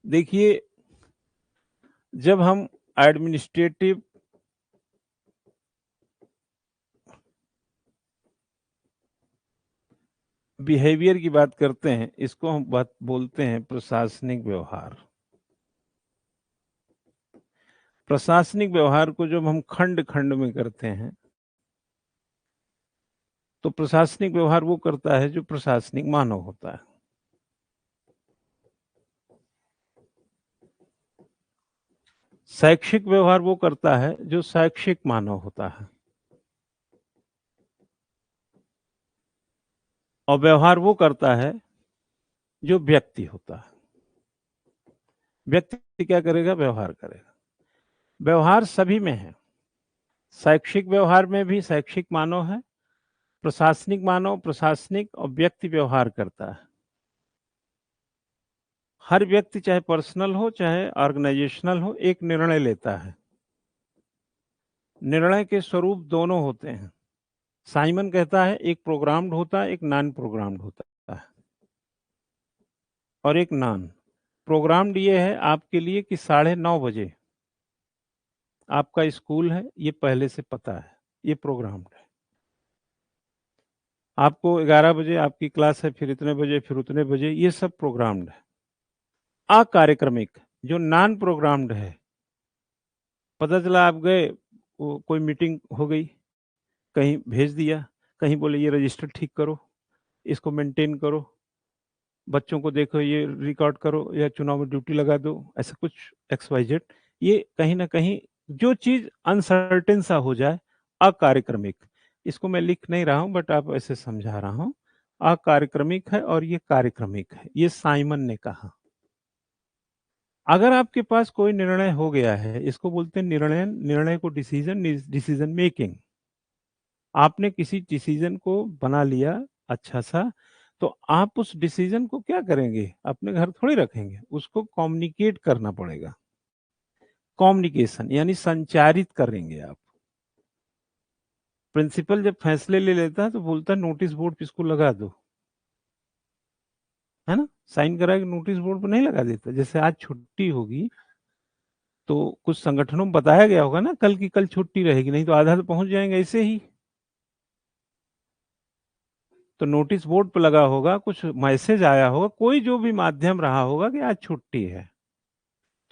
देखिए, जब हम एडमिनिस्ट्रेटिव बिहेवियर की बात करते हैं, इसको हम बात बोलते हैं प्रशासनिक व्यवहार। प्रशासनिक व्यवहार को जब हम खंड खंड में करते हैं, तो प्रशासनिक व्यवहार वो करता है जो प्रशासनिक मानव होता है। शैक्षिक व्यवहार वो करता है जो शैक्षिक मानव होता है। और व्यवहार वो करता है जो व्यक्ति होता है। व्यक्ति क्या करेगा? व्यवहार करेगा। व्यवहार सभी में है। शैक्षिक व्यवहार में भी शैक्षिक मानव है, प्रशासनिक मानव प्रशासनिक और व्यक्ति व्यवहार करता है। हर व्यक्ति चाहे पर्सनल हो चाहे ऑर्गेनाइजेशनल हो, एक निर्णय लेता है। निर्णय के स्वरूप दोनों होते हैं। साइमन कहता है एक प्रोग्राम्ड होता है, एक नॉन प्रोग्राम्ड होता है। और एक नॉन प्रोग्राम्ड ये है आपके लिए कि 9:30 बजे आपका स्कूल है, ये पहले से पता है, ये प्रोग्राम्ड है। आपको 11 बजे आपकी क्लास है, फिर इतने बजे, फिर उतने बजे, ये सब प्रोग्राम्ड है। अकार्यक्रमिक जो नॉन प्रोग्राम्ड है, पता चला आप गए, कोई मीटिंग हो गई, कहीं भेज दिया, कहीं बोले ये रजिस्टर ठीक करो, इसको मेंटेन करो, बच्चों को देखो, ये रिकॉर्ड करो, या चुनाव में ड्यूटी लगा दो, ऐसा कुछ XYZ। ये कहीं ना कहीं जो चीज अनसर्टेन सा हो जाए, अकार्यक्रमिक। इसको मैं लिख नहीं रहा हूं, बट आप ऐसे समझा रहा हूं। अकार्यक्रमिक है और ये कार्यक्रमिक है, ये साइमन ने कहा। अगर आपके पास कोई निर्णय हो गया है, इसको बोलते हैं निर्णय। निर्णय को डिसीजन मेकिंग। आपने किसी डिसीजन को बना लिया अच्छा सा, तो आप उस डिसीजन को क्या करेंगे? अपने घर थोड़ी रखेंगे, उसको कम्युनिकेट करना पड़ेगा। कम्युनिकेशन यानी संचारित करेंगे आप। प्रिंसिपल जब फैसले ले लेता है तो बोलता है नोटिस बोर्ड पे इसको लगा दो, है ना? साइन करा के नोटिस बोर्ड पर नहीं लगा देता। जैसे आज छुट्टी होगी, तो कुछ संगठनों में बताया गया होगा ना, कल की कल छुट्टी रहेगी, नहीं तो आधा तो पहुंच जाएंगे ऐसे ही। तो नोटिस बोर्ड पर लगा होगा, कुछ मैसेज आया होगा, कोई जो भी माध्यम रहा होगा कि आज छुट्टी है।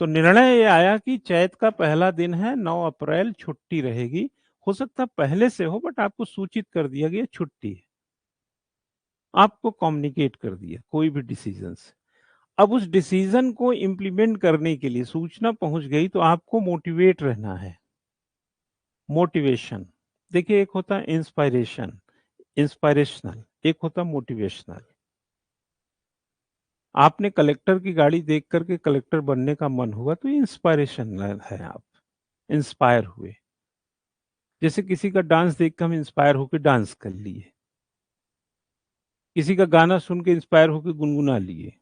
तो निर्णय ये आया कि चैत का पहला दिन है, 9 अप्रैल छुट्टी रहेगी। हो सकता पहले से हो, बट आपको सूचित कर दिया गया छुट्टी है। आपको कम्युनिकेट कर दिया कोई भी डिसीजन से। अब उस डिसीजन को इंप्लीमेंट करने के लिए सूचना पहुंच गई, तो आपको मोटिवेट रहना है। मोटिवेशन। देखिए, एक होता है इंस्पायरेशन, इंस्पायरेशनल, एक होता है मोटिवेशनल। आपने कलेक्टर की गाड़ी देख करके कलेक्टर बनने का मन हुआ, तो इंस्पायरेशन है, आप इंस्पायर हुए। जैसे किसी का डांस देख कर हम इंस्पायर होकर डांस कर लिए, किसी का गाना सुन के इंस्पायर होकर गुनगुना लिए।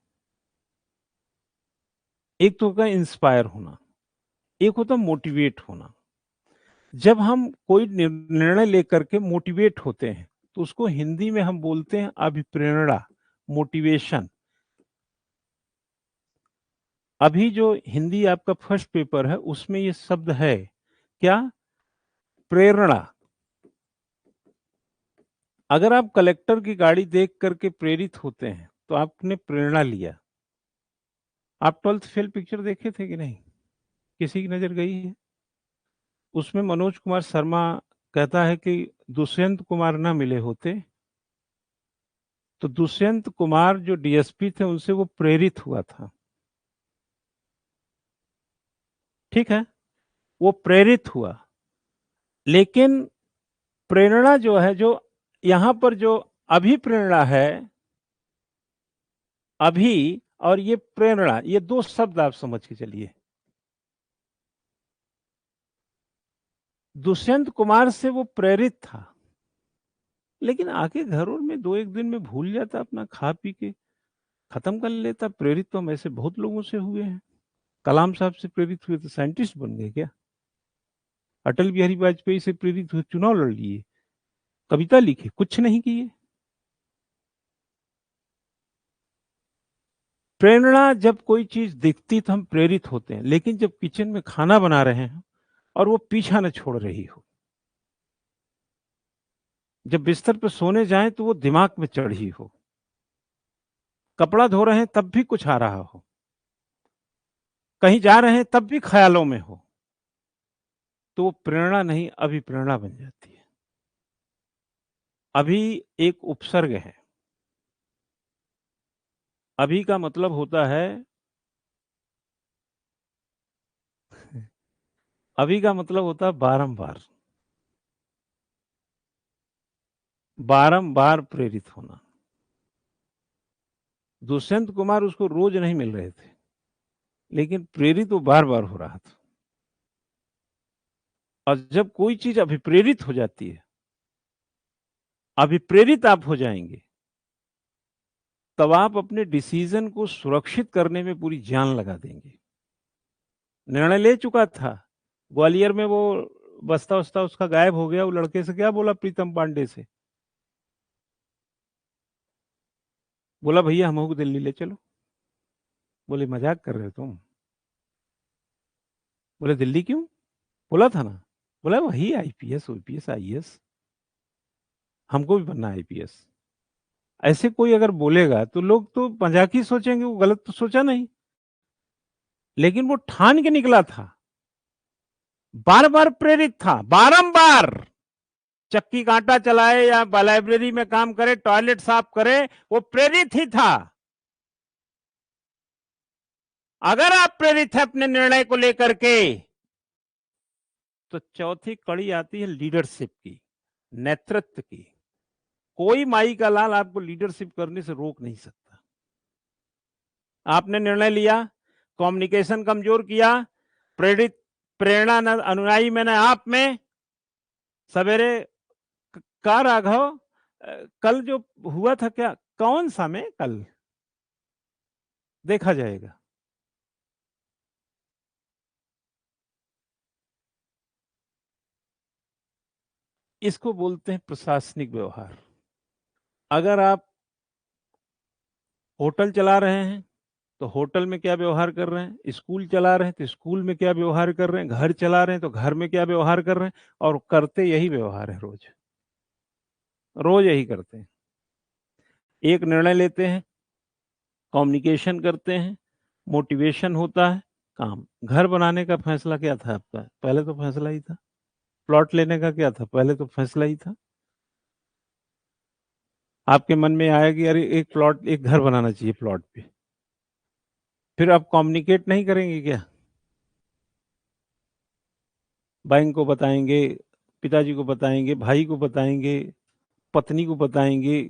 एक तो होगा इंस्पायर होना, एक होता मोटिवेट होना। जब हम कोई निर्णय लेकर के मोटिवेट होते हैं, तो उसको हिंदी में हम बोलते हैं अभिप्रेरणा, मोटिवेशन। अभी जो हिंदी आपका फर्स्ट पेपर है, उसमें ये शब्द है क्या? प्रेरणा। अगर आप कलेक्टर की गाड़ी देख करके प्रेरित होते हैं, तो आपने प्रेरणा लिया। आप 12th फेल पिक्चर देखे थे कि नहीं? किसी की नजर गई है? उसमें मनोज कुमार शर्मा कहता है कि दुष्यंत कुमार ना मिले होते, तो दुष्यंत कुमार जो DSP थे, उनसे वो प्रेरित हुआ था। ठीक है, वो प्रेरित हुआ। लेकिन प्रेरणा जो है, जो यहां पर जो अभिप्रेरणा है, अभी और ये प्रेरणा, ये दो शब्द आप समझ के चलिए। दुष्यंत कुमार से वो प्रेरित था, लेकिन आके घरों में 2-1 दिन में भूल जाता, अपना खा पी के खत्म कर लेता। प्रेरित तो हम ऐसे बहुत लोगों से हुए हैं। कलाम साहब से प्रेरित हुए तो साइंटिस्ट बन गए क्या? अटल बिहारी वाजपेयी से प्रेरित हुए, चुनाव लड़ लिए, कविता लिखी, कुछ नहीं किए। प्रेरणा, जब कोई चीज दिखती तो हम प्रेरित होते हैं, लेकिन जब किचन में खाना बना रहे हैं और वो पीछा न छोड़ रही हो, जब बिस्तर पर सोने जाएं तो वो दिमाग में चढ़ी हो, कपड़ा धो रहे हैं तब भी कुछ आ रहा हो, कहीं जा रहे हैं तब भी ख्यालों में हो, तो वो प्रेरणा नहीं, अभिप्रेरणा बन जाती है। अभी एक उपसर्ग है। अभी का मतलब होता है, अभी का मतलब होता है बारंबार, बारंबार प्रेरित होना। दुष्यंत कुमार उसको रोज नहीं मिल रहे थे, लेकिन प्रेरित वो बार बार हो रहा था। और जब कोई चीज अभिप्रेरित हो जाती है, अभिप्रेरित आप हो जाएंगे, तब आप अपने डिसीजन को सुरक्षित करने में पूरी जान लगा देंगे। निर्णय ले चुका था, ग्वालियर में वो बस्ता उस्ता उसका गायब हो गया, वो लड़के से क्या बोला, प्रीतम पांडे से बोला भैया हमको दिल्ली ले चलो। बोले मजाक कर रहे हो तुम। बोले दिल्ली क्यों, बोला था ना। बोला वही आईपीएस ओपीएस आईएएस, हमको भी बनना आईपीएस। ऐसे कोई अगर बोलेगा तो लोग तो मजाक ही सोचेंगे, वो गलत तो सोचा नहीं, लेकिन वो ठान के निकला था, बार बार प्रेरित था, बारंबार। चक्की कांटा चलाए या लाइब्रेरी में काम करे, टॉयलेट साफ करे, वो प्रेरित ही था। अगर आप प्रेरित है अपने निर्णय को लेकर के, तो चौथी कड़ी आती है लीडरशिप की, नेतृत्व की। कोई माई का लाल आपको लीडरशिप करने से रोक नहीं सकता। आपने निर्णय लिया, कम्युनिकेशन कमजोर किया, प्रेरित प्रेरणा न अनुयायी मैंने आप में, सवेरे का राघव कल जो हुआ था, क्या कौन सा में, कल देखा जाएगा। इसको बोलते हैं प्रशासनिक व्यवहार। अगर आप होटल चला रहे हैं तो होटल में क्या व्यवहार कर रहे हैं, स्कूल चला रहे हैं तो स्कूल में क्या व्यवहार कर रहे हैं, घर चला रहे हैं तो घर में क्या व्यवहार कर रहे हैं, और करते यही व्यवहार है, रोज रोज यही करते हैं। एक निर्णय लेते हैं, कम्युनिकेशन करते हैं, मोटिवेशन होता है, काम। घर बनाने का फैसला क्या था आपका, पहले तो फैसला ही था। प्लॉट लेने का क्या था, पहले तो फैसला ही था। आपके मन में आया कि अरे एक प्लॉट, एक घर बनाना चाहिए प्लॉट पे, फिर आप कम्युनिकेट नहीं करेंगे क्या, बैंक को बताएंगे, पिताजी को बताएंगे, भाई को बताएंगे, पत्नी को बताएंगे,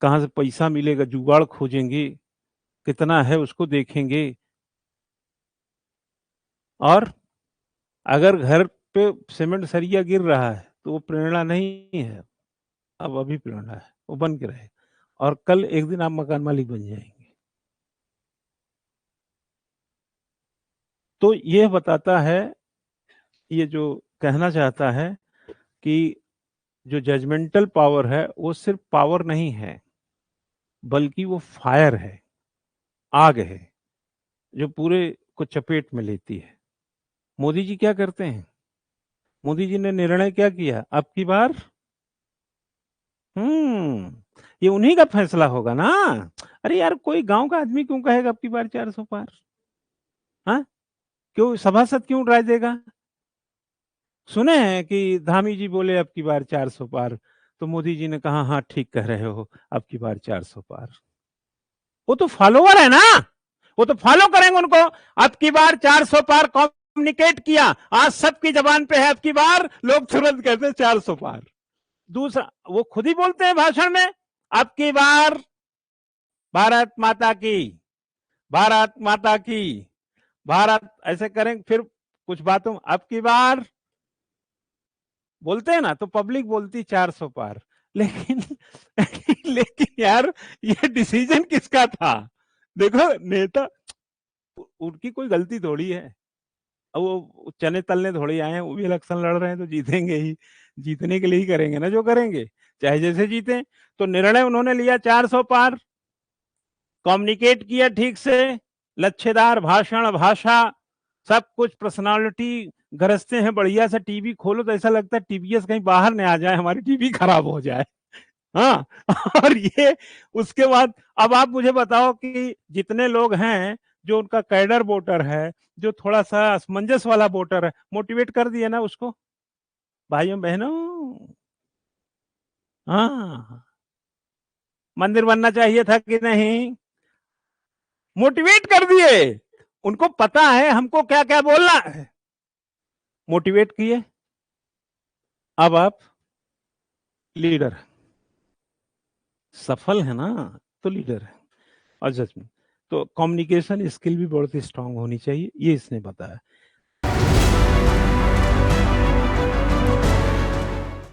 कहाँ से पैसा मिलेगा जुगाड़ खोजेंगे, कितना है उसको देखेंगे। और अगर घर पे सीमेंट सरिया गिर रहा है तो वो प्रेरणा नहीं है, अब अभी प्रेरणा है, वो बन के रहे, और कल एक दिन आप मकान मालिक बन जाएंगे। तो ये बताता है, ये जो कहना चाहता है कि जो जजमेंटल पावर है वो सिर्फ पावर नहीं है, बल्कि वो फायर है, आग है, जो पूरे को चपेट में लेती है। मोदी जी क्या करते हैं, मोदी जी ने निर्णय क्या किया, अब की बार ये उन्हीं का फैसला होगा ना। अरे यार, कोई गांव का आदमी क्यों कहेगा अब की बार 400 पार, हाँ, क्यों सभासद क्यों राय देगा। सुने हैं कि धामी जी बोले अब की बार 400 पार, तो मोदी जी ने कहा हाँ ठीक कह रहे हो, अब की बार 400 पार। वो तो फॉलोवर है ना, वो तो फॉलो करेंगे उनको। अब की बार 400 पार कम्युनिकेट किया, आज सबकी जबान पे है अब की बार, लोग तुरंत कहते हैं 400 पार। दूसरा, वो खुद ही बोलते हैं भाषण में, अब की बार भारत माता की, भारत माता की, भारत, ऐसे करेंगे। फिर कुछ बातों अब की बार बोलते हैं ना, तो पब्लिक बोलती 400 पार। लेकिन लेकिन यार, ये डिसीजन किसका था, देखो नेता, उनकी कोई गलती थोड़ी है। अब वो चने तलने थोड़ी आए हैं, वो भी इलेक्शन लड़ रहे हैं तो जीतेंगे ही, जीतने के लिए ही करेंगे ना जो करेंगे, चाहे जैसे जीते। तो निर्णय उन्होंने लिया 400 पार, कम्युनिकेट किया ठीक से, लच्छेदार भाषण, भाषा, सब कुछ, पर्सनालिटी गरजते हैं बढ़िया से। टीवी खोलो तो ऐसा लगता है टीवीएस कहीं बाहर न आ जाए, हमारी टीवी खराब हो जाए। हाँ और ये उसके बाद अब आप मुझे बताओ कि जितने लोग हैं जो उनका कैडर वोटर है, जो थोड़ा सा असमंजस वाला वोटर है, मोटिवेट कर दिए ना उसको, भाइयों बहनों। हाँ, मंदिर बनना चाहिए था कि नहीं? मोटिवेट कर दिए, उनको पता है हमको क्या क्या बोलना है, मोटिवेट किए। अब आप लीडर, सफल है ना तो लीडर है। और जजमेंट, तो कम्युनिकेशन स्किल भी बहुत स्ट्रांग होनी चाहिए, ये इसने बताया।